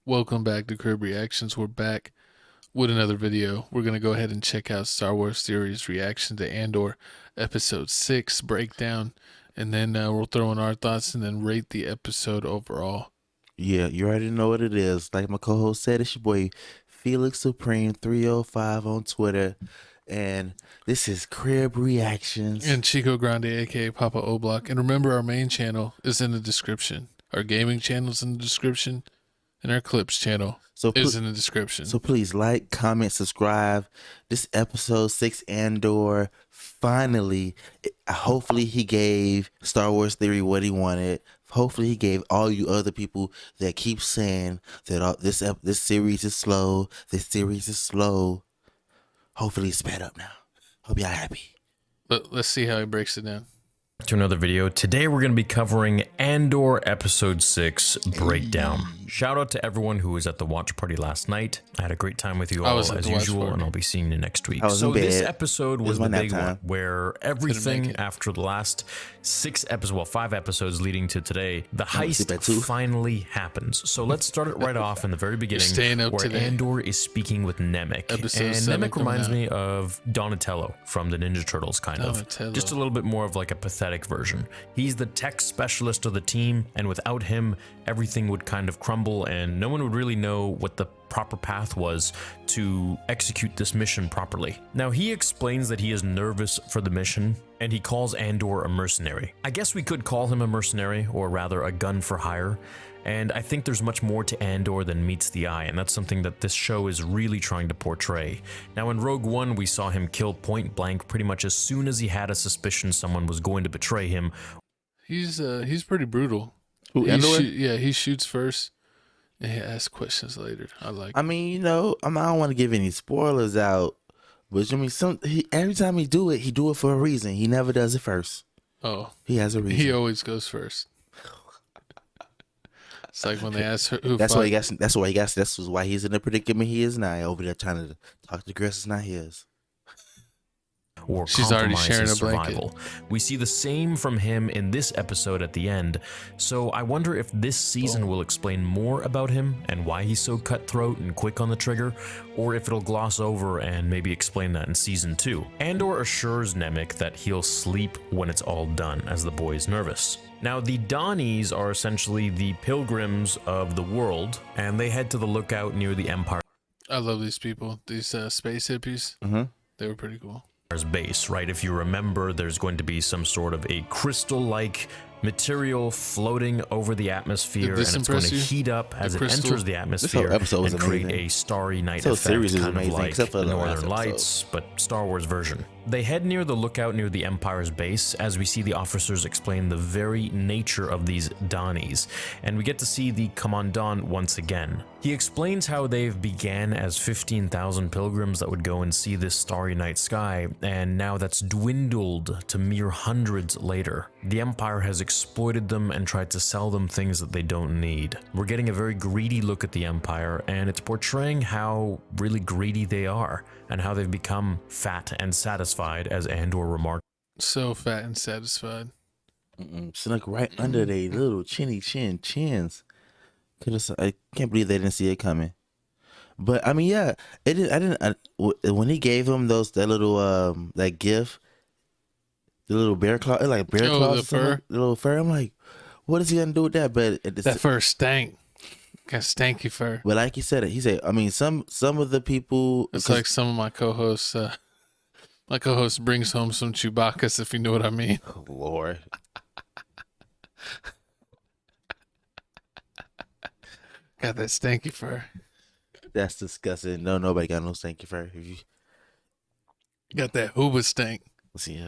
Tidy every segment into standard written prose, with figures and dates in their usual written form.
Welcome back to Crib Reactions. We're back with another video. We're going to go ahead and check out Star Wars Theory's reaction to Andor Episode 6 breakdown. And then we'll throw in our thoughts and then rate the episode overall. Yeah, you already know what it is. Like my co-host said, it's your boy Felix Supreme 305 on Twitter. And this is Crib Reactions. And Chico Grande, aka Papa O'Block. And remember, our main channel is in the description. Our gaming channel is in the description. And our clips channel is in the description. So please like, comment, subscribe. This episode 6 Andor, finally, hopefully he gave Star Wars Theory what he wanted. Hopefully he gave all you other people that keep saying that this series is slow. This series is slow. Hopefully it's sped up now. Hope y'all happy. But let's see how he breaks it down. To another video. Today we're going to be covering Andor Episode 6 Breakdown. Shout out to everyone who was at the watch party last night. I had a great time with you all as usual, and I'll be seeing you next week. So this episode was the big one, where everything after the last 5 episodes leading to today, the heist finally happens. So let's start it right off in the very beginning, where Andor is speaking with Nemik. And Nemik reminds me of Donatello from the Ninja Turtles, kind of. Just a little bit more of like a pathetic version. He's the tech specialist of the team, and without him, everything would kind of crumble and no one would really know what the proper path was to execute this mission properly. Now, he explains that he is nervous for the mission and he calls Andor a mercenary. I guess we could call him a mercenary, or rather a gun for hire. And I think there's much more to Andor than meets the eye, and that's something that this show is really trying to portray. Now, in Rogue One, we saw him kill point blank pretty much as soon as he had a suspicion someone was going to betray him. He's pretty brutal. Andor? He shoots first and he asks questions later. I mean, you know, I don't want to give any spoilers out, but I mean, every time he do it for a reason. He never does it first. Oh, he has a reason. He always goes first. It's like when they ask who. That's why he's in the predicament he is now. Over there trying to talk to girls, it's not his. Or she's already sharing a survival. blanket. We see the same from him in this episode at the end, so I wonder if this season will explain more about him and why he's so cutthroat and quick on the trigger, or if it'll gloss over and maybe explain that in season 2. Andor assures Nemik that he'll sleep when it's all done, as the boy is nervous. Now, the Donnies are essentially the pilgrims of the world, and they head to the lookout near the Empire. I love these people, these space hippies. They were pretty cool. Base, right? If you remember, there's going to be some sort of a crystal-like material floating over the atmosphere, and it's going to heat up as it enters the atmosphere and create a starry night effect, kind of like Northern Lights, but Star Wars version. They head near the lookout near the Empire's base as we see the officers explain the very nature of these Donnies, and we get to see the Commandant once again. He explains how they've began as 15,000 pilgrims that would go and see this starry night sky, and now that's dwindled to mere hundreds later. The Empire has exploited them and tried to sell them things that they don't need. We're getting a very greedy look at the Empire, and it's portraying how really greedy they are and how they've become fat and satisfied, as Andor remarked. So fat and satisfied. Snuck right under their little chins. I can't believe they didn't see it coming. But I mean, yeah, it didn't. When he gave him that little that gift, the little bear claw, like bear claws, the little fur. I'm like, what is he gonna do with that? But that fur stank. Got stanky fur. But like he said, I mean, some of the people. It's like some of my co-hosts. My co-host brings home some Chewbacca's, if you know what I mean. Oh Lord. Got that stanky fur. That's disgusting. No, nobody got no stanky fur. If you got that Hooba stank. See,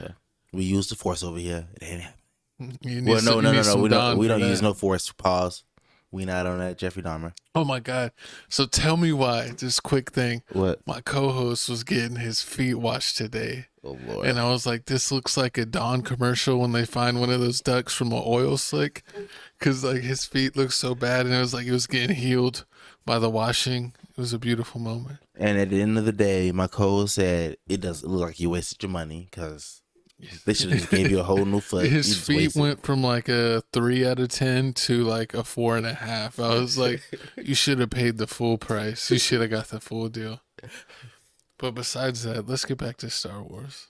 we use the Force over here. It ain't happening. Well, no. We don't use no Force. Pause. We not on that Jeffrey Dahmer. Oh my God. So tell me why, just quick thing. What? My co-host was getting his feet washed today. Oh Lord. And I was like, this looks like a Dawn commercial when they find one of those ducks from an oil slick. Cause like his feet look so bad, and it was like he was getting healed by the washing. It was a beautiful moment. And at the end of the day, my co-host said it doesn't look like you wasted your money, cause They should have just gave you a whole new foot. His feet went from like a 3 out of 10 to like a 4.5. I was like, you should have paid the full price. You should have got the full deal. But besides that, let's get back to Star Wars.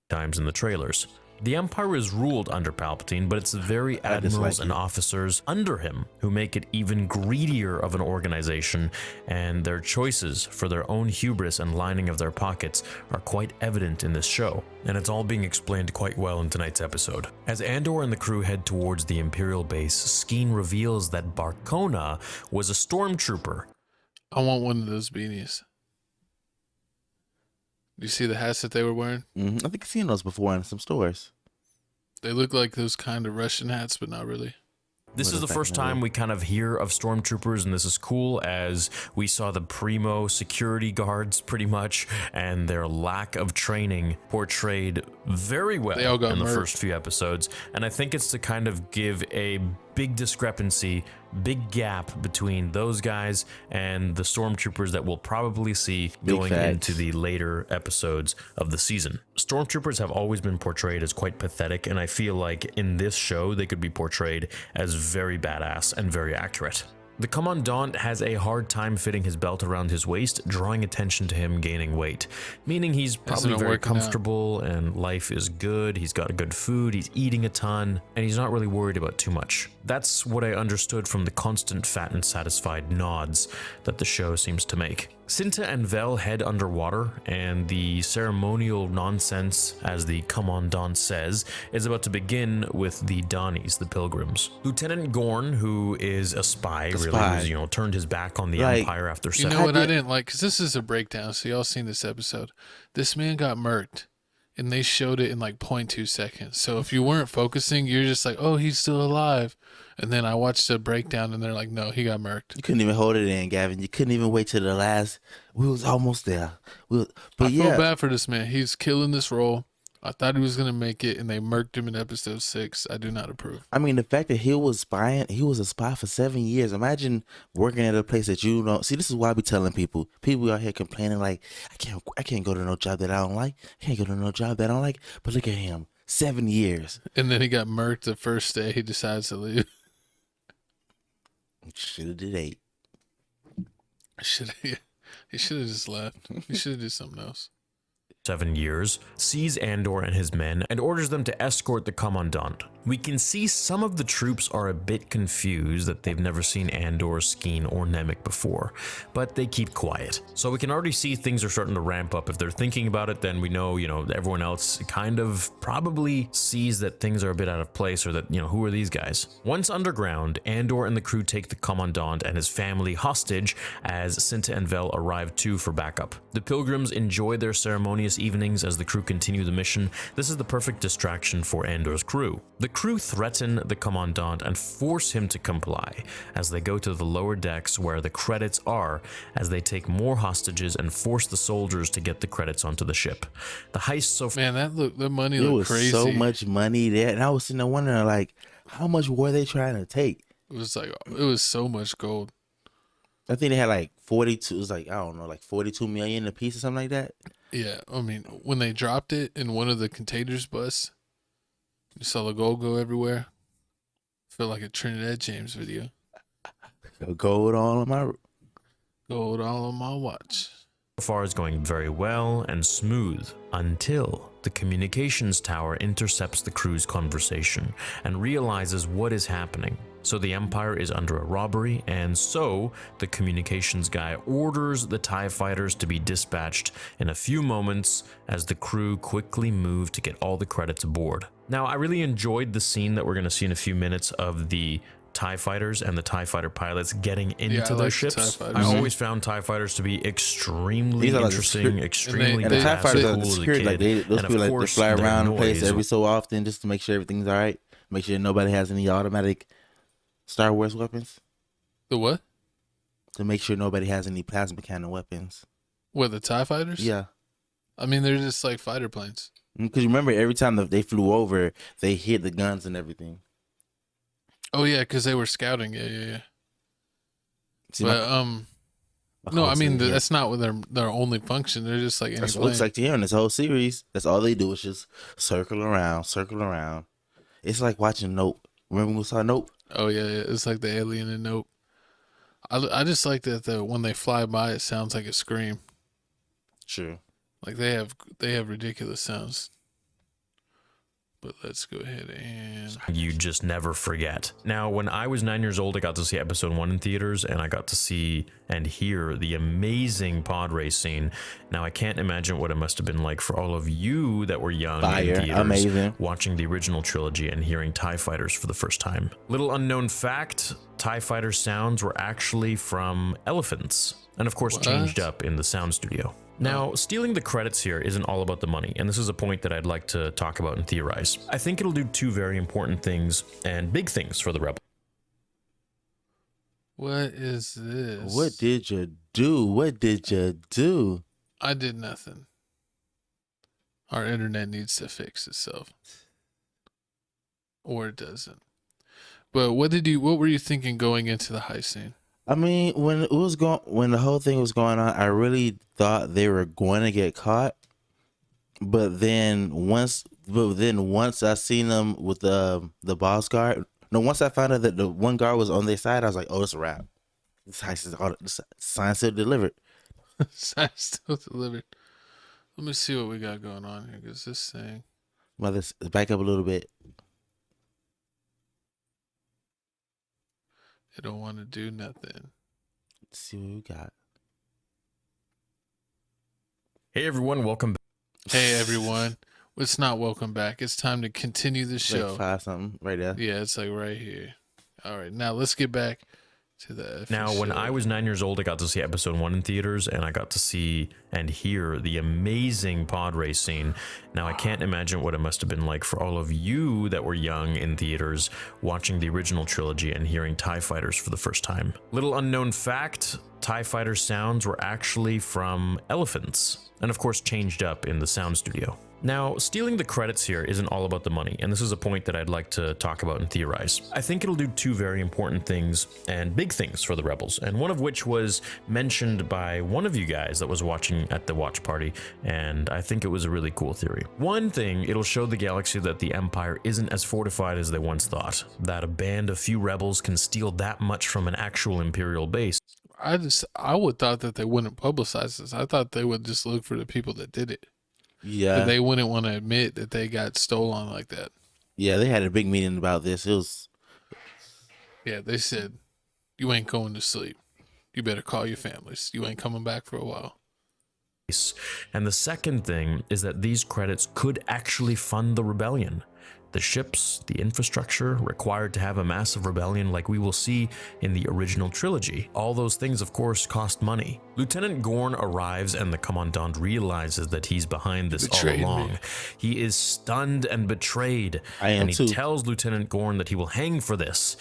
Times in the trailers. The Empire is ruled under Palpatine, but it's the very admirals and officers under him who make it even greedier of an organization, and their choices for their own hubris and lining of their pockets are quite evident in this show, and it's all being explained quite well in tonight's episode. As Andor and the crew head towards the Imperial base, Skeen reveals that Barcona was a stormtrooper. I want one of those beanies. You see the hats that they were wearing? I think I've seen those before in some stores. They look like those kind of Russian hats, but not really. This is the first time we kind of hear of stormtroopers, and this is cool as we saw the primo security guards pretty much, and their lack of training portrayed very well in the first few episodes. And I think it's to kind of give a big discrepancy, big gap between those guys and the stormtroopers that we'll probably see going into the later episodes of the season. Stormtroopers have always been portrayed as quite pathetic, and I feel like in this show they could be portrayed as very badass and very accurate. The Commandant has a hard time fitting his belt around his waist, drawing attention to him gaining weight, meaning he's probably very comfortable and life is good, he's got good food, he's eating a ton, and he's not really worried about too much. That's what I understood from the constant fat and satisfied nods that the show seems to make. Cinta and Vel head underwater, and the ceremonial nonsense, as the Commandant says, is about to begin with the Donnies, the Pilgrims. Lieutenant Gorn, who is a spy, who's, turned his back on the Empire after... You know what I didn't like? Because this is a breakdown, so y'all seen this episode. This man got murked, and they showed it in like 0.2 seconds. So if you weren't focusing, you're just like, oh, he's still alive. And then I watched the breakdown, and they're like, no, he got murked. You couldn't even hold it in, Gavin. You couldn't even wait till the last. We was almost there. I feel bad for this man. He's killing this role. I thought he was going to make it, and they murked him in episode 6. I do not approve. I mean, the fact that he was a spy for 7 years. Imagine working at a place that you don't see. This is why I be telling people out here complaining like, I can't go to no job that I don't like. I can't go to no job that I don't like. But look at him, 7 years. And then he got murked the first day he decides to leave. Should have did 8. He should have just left. He should have did something else. 7 years, sees Andor and his men and orders them to escort the Commandant. We can see some of the troops are a bit confused that they've never seen Andor, Skeen, or Nemik before, but they keep quiet. So we can already see things are starting to ramp up. If they're thinking about it, then we know, everyone else kind of probably sees that things are a bit out of place, or that, who are these guys? Once underground, Andor and the crew take the Commandant and his family hostage as Cinta and Vel arrive too for backup. The Pilgrims enjoy their ceremonious evenings as the crew continue the mission. This is the perfect distraction for Andor's crew. The crew threaten the Commandant and force him to comply as they go to the lower decks where the credits are, as they take more hostages and force the soldiers to get the credits onto the ship. The heist the money looked crazy. There was so much money there, and I was sitting there wondering, like, how much were they trying to take? It was so much gold. I think they had like 42. It was like, I don't know, like 42 million a piece or something like that. Yeah, I mean, when they dropped it in one of the containers bus, you saw the gold go everywhere. Felt like a Trinidad James video. Gold all on my watch. So far is going very well and smooth until the communications tower intercepts the crew's conversation and realizes what is happening. So the Empire is under a robbery, and so the communications guy orders the TIE fighters to be dispatched in a few moments as the crew quickly move to get all the credits aboard. Now, I really enjoyed the scene that we're going to see in a few minutes of the TIE fighters and the TIE fighter pilots getting into their ships. I always found TIE fighters to be extremely interesting, extremely and the TIE fighters are the security, like those people like they fly around the place every so often just to make sure everything's all right, make sure nobody has any automatic Star Wars weapons. The what? To make sure nobody has any plasma cannon weapons. What, the TIE fighters? Yeah. I mean, they're just like fighter planes. Because remember, every time that they flew over, they hit the guns and everything. Oh, yeah, because they were scouting. Yeah. See, but, No, I mean that's not what their only function. They're just like that's what it looks like to hear in this whole series. That's all they do is just circle around, circle around. It's like watching Nope. Remember when we saw Nope? Oh yeah, it's like the alien in Nope. I just like that when they fly by, it sounds like a scream. Sure. Like they have ridiculous sounds. But let's go ahead and... You just never forget. Now, when I was 9 years old, I got to see episode 1 in theaters, and I got to see and hear the amazing pod race scene. Now, I can't imagine what it must have been like for all of you that were young in theaters, amazing, watching the original trilogy and hearing TIE fighters for the first time. Little unknown fact, TIE fighter sounds were actually from elephants, and of course changed up in the sound studio. Now, stealing the credits here isn't all about the money, and this is a point that I'd like to talk about and theorize. I think it'll do two very important things and big things for the Rebels. What is this? What did you do? What did you do? I did nothing. Our internet needs to fix itself. Or it doesn't. But what were you thinking going into the heist scene? I mean, when the whole thing was going on, I really thought they were going to get caught. But then once I seen them with the boss guard, once I found out that the one guard was on their side, I was like, oh, it's a wrap. This heist is all the sign still delivered. Sign still delivered. Let me see what we got going on here, because this thing. Well, let's back up a little bit. They don't want to do nothing. Let's see what we got. Hey everyone, welcome back. Hey everyone. It's not welcome back. It's time to continue the show. Like 5 something right there. Yeah, it's like right here. All right, now let's get back to the Now, when I was 9 years old, I got to see episode 1 in theaters, and I got to see and hear the amazing pod race scene. Now, I can't imagine what it must have been like for all of you that were young in theaters, watching the original trilogy and hearing TIE fighters for the first time. Little unknown fact, TIE fighter sounds were actually from elephants, and of course changed up in the sound studio. Now, stealing the credits here isn't all about the money, and this is a point that I'd like to talk about and theorize. I think it'll do two very important things and big things for the Rebels, and one of which was mentioned by one of you guys that was watching at the watch party, and I think it was a really cool theory. One thing, it'll show the galaxy that the Empire isn't as fortified as they once thought, that a band of few rebels can steal that much from an actual Imperial base. I would thought that they wouldn't publicize this. I thought they would just look for the people that did it. Yeah. But they wouldn't want to admit that they got stolen like that. Yeah, they had a big meeting about this. Yeah, they said, you ain't going to sleep. You better call your families. You ain't coming back for a while. And the second thing is that these credits could actually fund the rebellion. The ships, the infrastructure required to have a massive rebellion like we will see in the original trilogy. All those things, of course, cost money. Lieutenant Gorn arrives and the Commandant realizes that he's behind this all along. He is stunned and betrayed. And he tells Lieutenant Gorn that he will hang for this.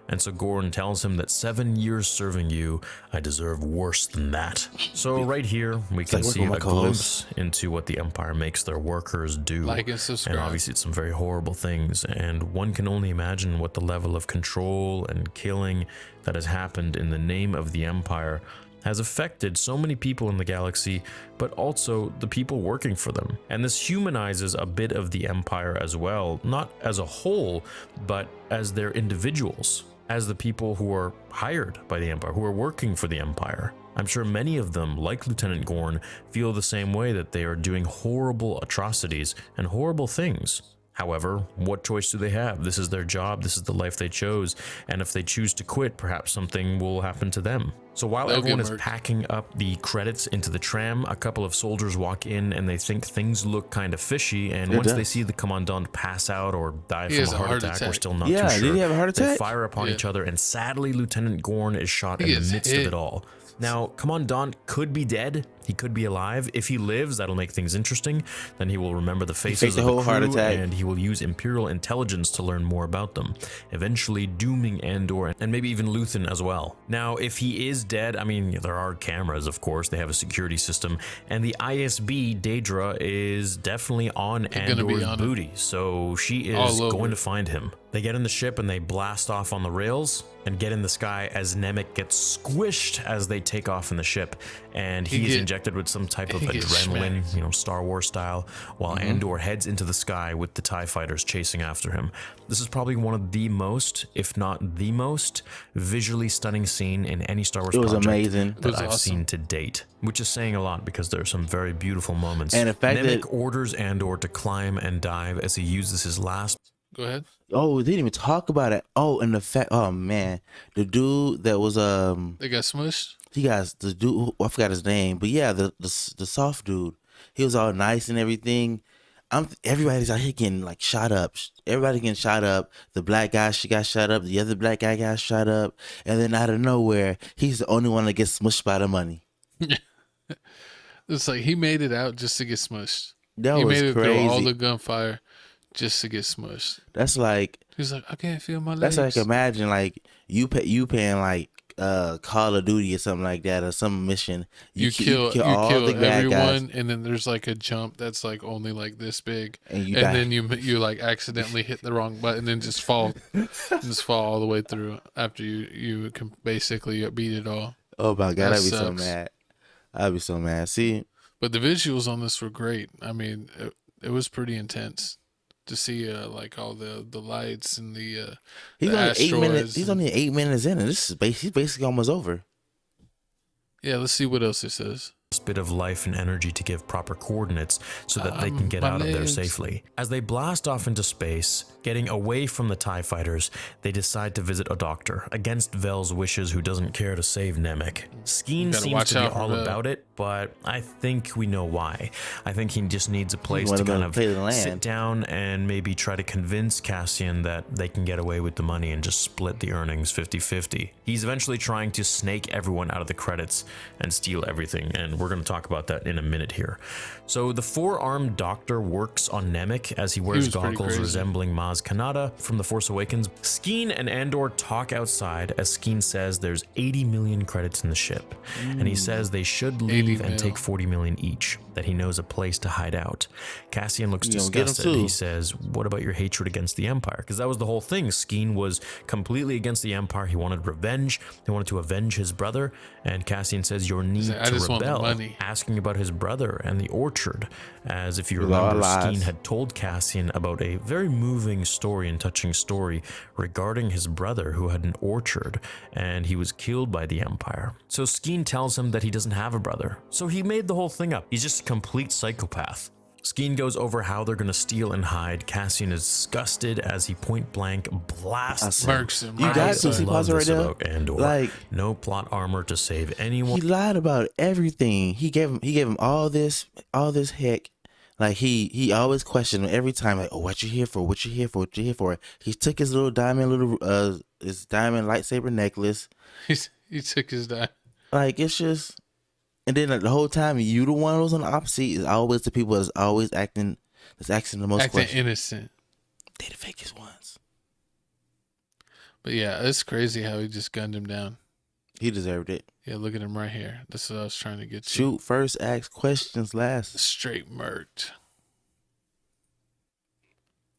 And so Gorn tells him that 7 years serving you, I deserve worse than that. So right here, we can see a glimpse into what the Empire makes their workers do. Like and subscribe. And obviously it's some very horrible things. And one can only imagine what the level of control and killing that has happened in the name of the Empire has affected so many people in the galaxy, but also the people working for them. And this humanizes a bit of the Empire as well, not as a whole, but as their individuals, as the people who are hired by the Empire, who are working for the Empire. I'm sure many of them, like Lieutenant Gorn, feel the same way, that they are doing horrible atrocities and horrible things. However, what choice do they have? This is their job, this is the life they chose, and if they choose to quit, perhaps something will happen to them. So while everyone is packing up the credits into the tram, a couple of soldiers walk in and they think things look kind of fishy, and once they see the Commandant pass out or die from a heart attack, we're still not too sure. Did he have a heart attack? They fire upon each other, and sadly, Lieutenant Gorn is shot in the midst of it all. Now, Commandant could be dead, He could be alive. If he lives, that'll make things interesting. Then he will remember the faces of the whole crew, heart attack, and he will use Imperial intelligence to learn more about them, eventually dooming Andor and maybe even Luthen as well. Now, if he is dead, I mean, there are cameras, of course. They have a security system, and the ISB Daedra is definitely on Andor's booty, so she is going to find him. They get in the ship and they blast off on the rails and get in the sky as Nemec gets squished as they take off in the ship, and he's injected with some type of adrenaline, you know, Star Wars style, while Andor heads into the sky with the TIE fighters chasing after him. This is probably one of the most, if not the most, visually stunning scene in any Star Wars project amazing. that I've seen to date, which is saying a lot because there are some very beautiful moments. And the fact Nemec orders Andor to climb and dive as he uses his last... Go ahead. Oh, they didn't even talk about it. Oh, and the fact, oh man, the dude that was they got smushed. He got the dude. I forgot his name, but yeah, the soft dude. He was all nice and everything. Everybody's out here getting like shot up. Everybody getting shot up. The black guy, she got shot up. The other black guy got shot up, and then out of nowhere, he's the only one that gets smushed by the money. It's like he made it out just to get smushed. That he was made it crazy. through all the gunfire just to get smushed. That's like, he's like, I can't feel my that's legs. like, imagine like you paying like Call of Duty or something like that, or some mission. You kill all the bad everyone, guys, and then there's like a jump that's like only like this big, and you die. Then you like accidentally hit the wrong button and just fall all the way through after you can basically beat it all. Oh my god, That I'd be so sucks. mad. I'd be so mad. See, but the visuals on this were great. I mean, it was pretty intense to see like all the lights and the he's only asteroids. 8 minutes. He's only 8 minutes in, and he's basically almost over. Yeah, let's see what else it says. Bit of life and energy to give proper coordinates so that they can get out of there safely. As they blast off into space, getting away from the TIE fighters, they decide to visit a doctor, against Vel's wishes, who doesn't care to save Nemec. Skeen seems to be all about it, but I think we know why. I think he just needs a place to kind of sit down and maybe try to convince Cassian that they can get away with the money and just split the earnings 50-50. He's eventually trying to snake everyone out of the credits and steal everything, and we're going to talk about that in a minute here. So the four-armed doctor works on Nemec as he wears goggles resembling Maz Kanata from The Force Awakens. Skeen and Andor talk outside as Skeen says there's 80 million credits in the ship, and he says they should leave and take 40 million each, that he knows a place to hide out. Cassian looks disgusted. He says, what about your hatred against the Empire? Because that was the whole thing. Skeen was completely against the Empire. He wanted revenge. He wanted to avenge his brother, and Cassian says, your need to rebel, asking about his brother and the orchard, as if you remember, Skeen had told Cassian about a very moving story and touching story regarding his brother who had an orchard and he was killed by the Empire. So Skeen tells him that he doesn't have a brother, so he made the whole thing up. He's just a complete psychopath. Skeen goes over how they're going to steal and hide. Cassian is disgusted as he point blank blasts him. You got to see pause right there. Andor. Like, no plot armor to save anyone. He lied about everything. He gave him all this heck. Like he always questioned him every time. Like, oh, what you here for? What you here for? What you here for? He took his diamond lightsaber necklace. He took his diamond. Like, it's just. And then the whole time, you the one who's on the opposite is always the people that's always asking the most questions. Innocent. They the fakest ones. But yeah, it's crazy how he just gunned him down. He deserved it. Yeah, look at him right here. This is what I was trying to get to. Shoot first, ask questions last. Straight murked.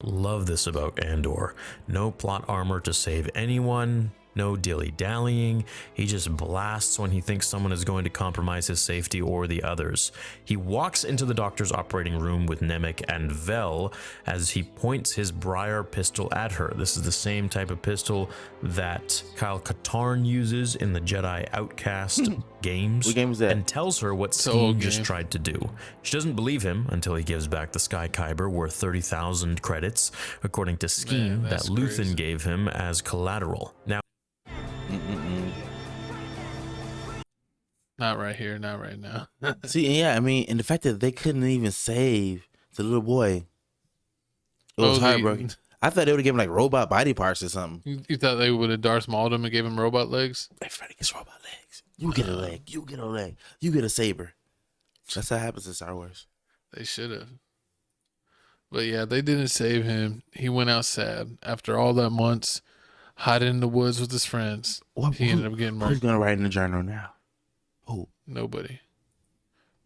Love this about Andor. No plot armor to save anyone. No dilly-dallying. He just blasts when he thinks someone is going to compromise his safety or the others. He walks into the doctor's operating room with Nemec and Vel as he points his Briar pistol at her. This is the same type of pistol that Kyle Katarn uses in the Jedi Outcast games. What game is that? And tells her what Skeen just tried to do. She doesn't believe him until he gives back the Sky Kyber worth 30,000 credits, according to Skeen, that Luthen gave him as collateral. Now, not right here, not right now. See, yeah, I mean, and the fact that they couldn't even save the little boy, it was heartbreaking. I thought they would have given like robot body parts or something. You thought they would have Darth Mauled him and gave him robot legs? Everybody gets robot legs. You get a leg. You get a leg. You get a saber. That's how it happens in Star Wars. They should have. But yeah, they didn't save him. He went out sad. After all that months hiding in the woods with his friends, he ended up getting murdered. Who's going to write in the journal now? Who? Nobody.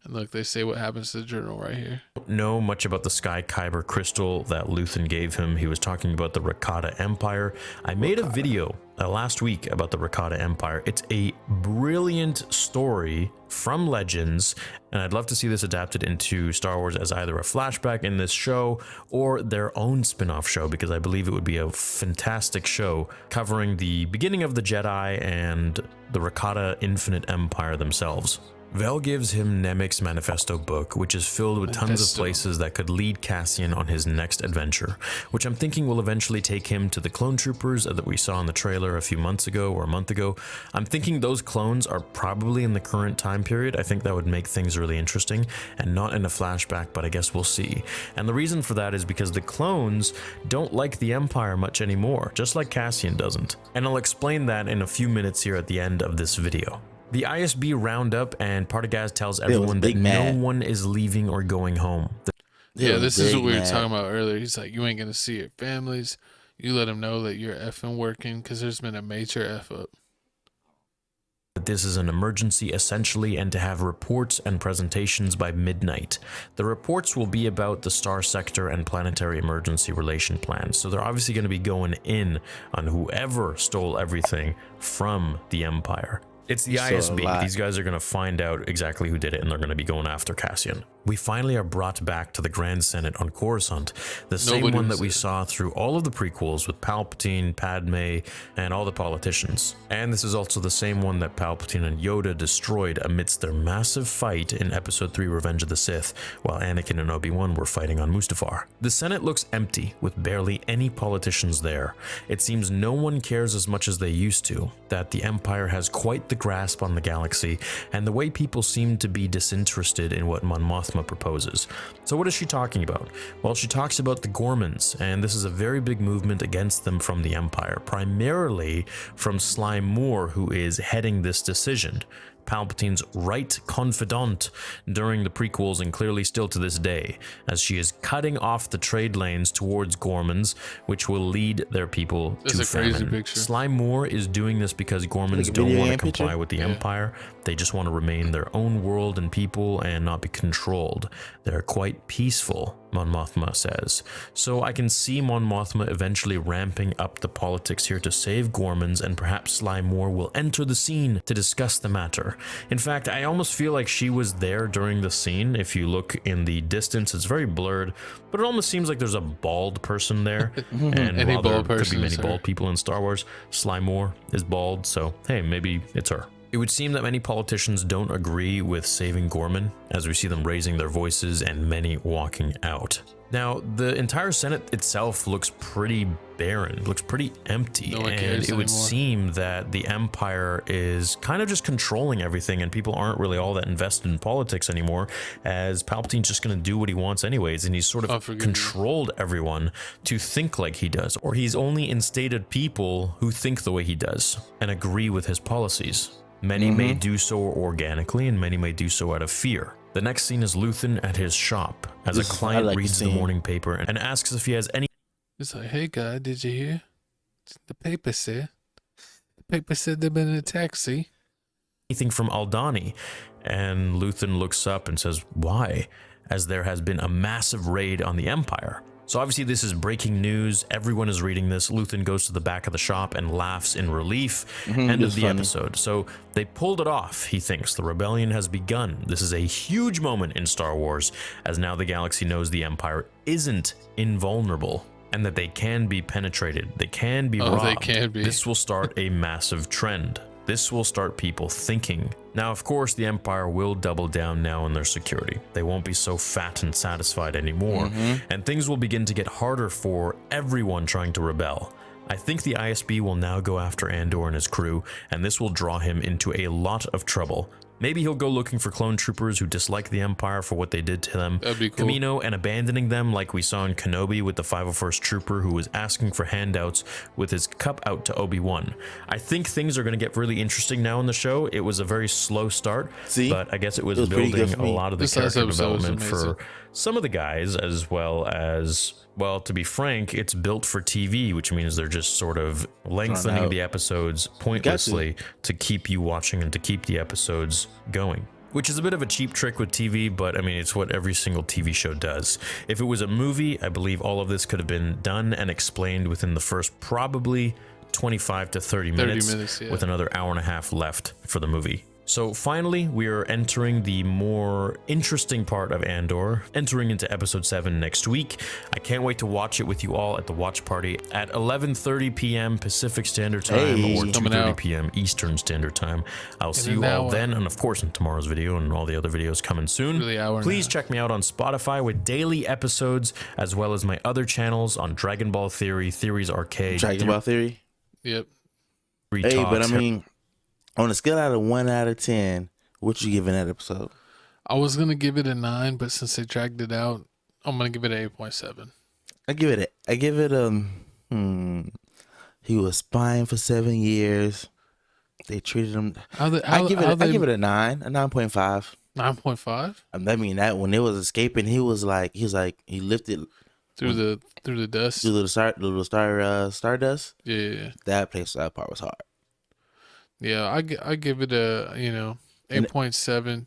And look, they say what happens to the journal right here. Don't know much about the Sky Kyber crystal that Luthen gave him. He was talking about the Rakata Empire. I made a video last week about the Rakata Empire. It's a brilliant story from Legends, and I'd love to see this adapted into Star Wars as either a flashback in this show or their own spin-off show, because I believe it would be a fantastic show covering the beginning of the Jedi and the Rakata Infinite Empire themselves. Vel gives him Nemik's Manifesto book, which is filled with tons of places that could lead Cassian on his next adventure, which I'm thinking will eventually take him to the clone troopers that we saw in the trailer a few months ago or a month ago. I'm thinking those clones are probably in the current time period. I think that would make things really interesting, and not in a flashback, but I guess we'll see. And the reason for that is because the clones don't like the Empire much anymore, just like Cassian doesn't. And I'll explain that in a few minutes here at the end of this video. The ISB round up, and Partagaz tells everyone that no one is leaving or going home. Yeah, this is what we were talking about earlier. He's like, you ain't going to see your families. You let them know that you're effing working, because there's been a major F up. This is an emergency essentially, and to have reports and presentations by midnight. The reports will be about the star sector and planetary emergency relation plans, so they're obviously going to be going in on whoever stole everything from the Empire. It's the ISB. These guys are going to find out exactly who did it, and they're going to be going after Cassian. We finally are brought back to the Grand Senate on Coruscant, the same one that we saw through all of the prequels with Palpatine, Padme, and all the politicians. And this is also the same one that Palpatine and Yoda destroyed amidst their massive fight in Episode 3 Revenge of the Sith, while Anakin and Obi-Wan were fighting on Mustafar. The Senate looks empty, with barely any politicians there. It seems no one cares as much as they used to, that the Empire has quite the grasp on the galaxy, and the way people seem to be disinterested in what Mon Mothma proposes. So what is she talking about? Well, she talks about the Gormans, and this is a very big movement against them from the Empire, primarily from Sly Moore, who is heading this decision. Palpatine's right confidant during the prequels, and clearly still to this day, as she is cutting off the trade lanes towards Gormans, which will lead their people to famine. Sly Moore is doing this because Gormans don't want to comply with the Empire. They just want to remain their own world and people and not be controlled. They're quite peaceful, Mon Mothma says. So I can see Mon Mothma eventually ramping up the politics here to save Gormans, and perhaps Sly Moore will enter the scene to discuss the matter. In fact, I almost feel like she was there during the scene. If you look in the distance, it's very blurred, but it almost seems like there's a bald person there. And while there could be many bald people in Star Wars, Sly Moore is bald, so hey, maybe it's her. It would seem that many politicians don't agree with saving Gorman, as we see them raising their voices and many walking out. Now, the entire Senate itself looks pretty barren, looks pretty empty, and it would seem that the Empire is kind of just controlling everything, and people aren't really all that invested in politics anymore, as Palpatine's just going to do what he wants anyways, and he's sort of controlled everyone to think like he does, or he's only instated people who think the way he does and agree with his policies. Many may do so organically, and many may do so out of fear. The next scene is Luthen at his shop as a client reads the morning paper and asks if he has any. It's like, hey guy, did you hear? The paper said they've been in a taxi. Anything from Aldhani, and Luthen looks up and says, why? As there has been a massive raid on the Empire. So obviously this is breaking news. Everyone is reading this. Luthen goes to the back of the shop and laughs in relief. End of the episode. So they pulled it off, he thinks. The rebellion has begun. This is a huge moment in Star Wars, as now the galaxy knows the Empire isn't invulnerable, and that they can be penetrated. They can be robbed. They can be. This will start a massive trend. This will start people thinking. Now, of course, the Empire will double down now on their security. They won't be so fat and satisfied anymore, and things will begin to get harder for everyone trying to rebel. I think the ISB will now go after Andor and his crew, and this will draw him into a lot of trouble. Maybe he'll go looking for clone troopers who dislike the Empire for what they did to them. That'd be cool. Kamino and abandoning them, like we saw in Kenobi with the 501st Trooper who was asking for handouts with his cup out to Obi-Wan. I think things are going to get really interesting now in the show. It was a very slow start, but I guess it was building a lot of the character development for some of the guys, as well as, well, to be frank, it's built for TV, which means they're just sort of lengthening the episodes pointlessly to keep you watching and to keep the episodes going. Which is a bit of a cheap trick with TV, but I mean, it's what every single TV show does. If it was a movie, I believe all of this could have been done and explained within the first probably 25 to 30 minutes, with another hour and a half left for the movie. So finally, we are entering the more interesting part of Andor, entering into episode 7 next week. I can't wait to watch it with you all at the watch party at 11:30 p.m. Pacific Standard Time or 2:30 p.m. Eastern Standard Time. I'll see you all then, and of course in tomorrow's video and all the other videos coming soon. Please check me out on Spotify with daily episodes, as well as my other channels on Dragon Ball Theory, Theories Arcade. Dragon Ball Theory? Yep. Hey, but I mean, on a scale out of 1 out of 10, what you giving that episode? I was gonna give it a 9, but since they dragged it out, I'm gonna give it an 8.7. I give it he was spying for 7 years. They treated him. I give it a 9, a 9.5. 9.5. I mean, that when it was escaping, he lifted through the dust, through the little stardust. Yeah. That part was hard. Yeah, I give it a 8.7.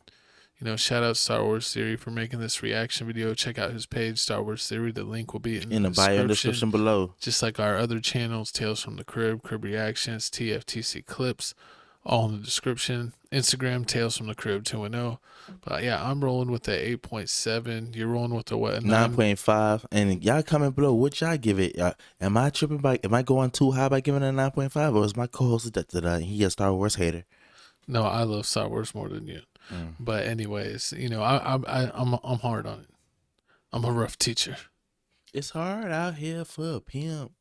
Shout out Star Wars Theory for making this reaction video. Check out his page, Star Wars Theory. The link will be in the bio description below. Just like our other channels, Tales from the Crib, Crib Reactions, TFTC Clips, all in the description. Instagram, Tales from the Crib 2.0. But yeah, I'm rolling with the 8.7. You're rolling with the what? 9.5. And y'all comment below what y'all give it. Am I tripping am I going too high by giving it a 9.5, or is my co-host he a Star Wars hater? No, I love Star Wars more than you. But anyways, I'm hard on it. I'm a rough teacher. It's hard out here for a pimp.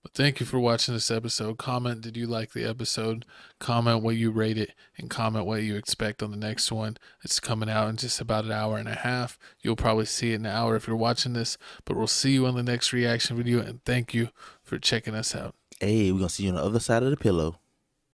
But thank you for watching this episode. Comment, did you like the episode? Comment what you rate it, and comment what you expect on the next one. It's coming out in just about an hour and a half. You'll probably see it in an hour if you're watching this, but we'll see you on the next reaction video, and thank you for checking us out. Hey, we're going to see you on the other side of the pillow.